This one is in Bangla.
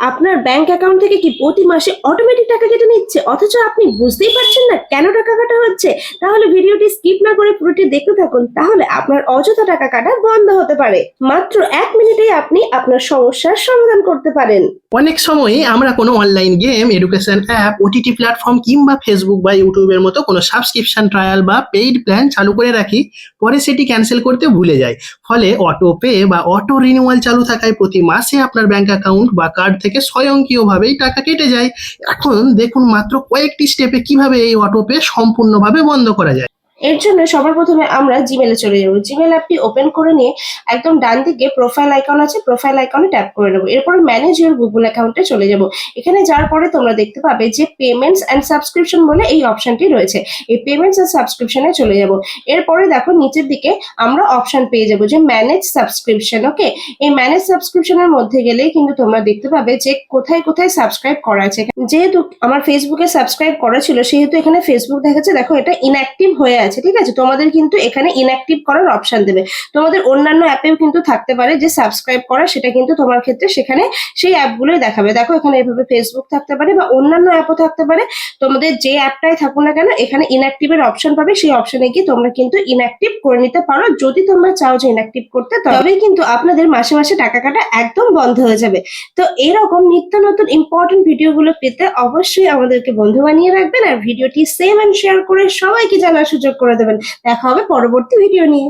আপনার ব্যাংক অ্যাকাউন্ট থেকে কি প্রতি মাসে অটোমেটিক টাকা কেটে নিচ্ছে অথচ আপনি বুঝতেই পারছেন না কেন টাকা কাটা হচ্ছে? তাহলে ভিডিওটি স্কিপ না করে পুরোটি দেখতে থাকুন, তাহলে আপনার অযথা টাকা কাটা বন্ধ হতে পারে। মাত্র 1 মিনিটেই আপনি আপনার সমস্যার সমাধান করতে পারেন। অনেক সময়ই আমরা কোনো online game, education app, OTT platform কিংবা ফেসবুক বা ইউটিউবের মতো কোনো সাবস্ক্রিপশন ট্রায়াল বা পেইড প্ল্যান চালু করে রাখি, পরে সেটি ক্যান্সেল করতে ভুলে যাই। ফলে অটো পে বা অটো রিনিউয়াল চালু থাকায় প্রতি মাসে আপনার ব্যাংক অ্যাকাউন্ট বা কার্ড থেকে স্বয়ংক্রিয়ভাবেই টাকা কেটে যায়। এখন দেখুন মাত্র কয়েকটি স্টেপে কিভাবে এই অটো পে সম্পূর্ণভাবে বন্ধ করা যায়। এর জন্য সবার প্রথমে আমরা জিমেলে চলে যাব। জিমেল অ্যাপটি ওপেন করে নিয়ে একদম ডান দিকে প্রোফাইল আইকন আছে, প্রোফাইল আইকনে ট্যাপ করে নেব। এরপরে ম্যানেজ ইউর গুগল অ্যাকাউন্টে চলে যাব। এখানে যাওয়ার পরে তোমরা দেখতে পাবে যে পেমেন্টস অ্যান্ড সাবস্ক্রিপশন বলে এই অপশনটি রয়েছে। এই পেমেন্টস অ্যান্ড সাবস্ক্রিপশনে চলে যাব। এরপরে দেখো নিচের দিকে আমরা অপশন পেয়ে যাব যে ম্যানেজ সাবস্ক্রিপশন। ওকে, এই ম্যানেজ সাবস্ক্রিপশনের মধ্যে গেলেই কিন্তু তোমরা দেখতে পাবে যে কোথায় কোথায় সাবস্ক্রাইব করা আছে। যেহেতু আমার ফেসবুকে সাবস্ক্রাইব করা ছিল সেহেতু এখানে ফেসবুক দেখাচ্ছে, দেখো এটা ইনঅ্যাক্টিভ হয়ে আছে। ঠিক আছে, তোমাদের কিন্তু এখানে ইনঅ্যাক্টিভ করার অপশন দেবে। তোমাদের অন্যান্য অ্যাপেও কিন্তু থাকতে পারে যে সাবস্ক্রাইব করা, সেটা কিন্তু তোমার ক্ষেত্রে সেখানে সেই অ্যাপগুলোই দেখাবে। দেখো এখানে এভাবে ফেসবুক থাকতে পারে বা অন্যান্য অ্যাপও থাকতে পারে। তোমাদের যে অ্যাপটাই থাকুক না কেন এখানে ইনঅ্যাক্টিভের অপশন পাবে, সেই অপশনে গিয়ে তোমরা কিন্তু ইনঅ্যাক্টিভ করে নিতে পারো। যদি তোমরা চাও যে ইনঅ্যাক্টিভ করতে, তবেই কিন্তু আপনাদের মাসে মাসে টাকা কাটা একদম বন্ধ হয়ে যাবে। তো এরকম নিত্য নতুন ইম্পর্টেন্ট ভিডিওগুলো পেতে অবশ্যই আমাদেরকে বন্ধু বানিয়ে রাখবেন আর ভিডিওটি সেভ এন্ড শেয়ার করে সবাইকে জানার সুযোগ করে দেবেন। দেখা হবে পরবর্তী ভিডিও নিয়ে।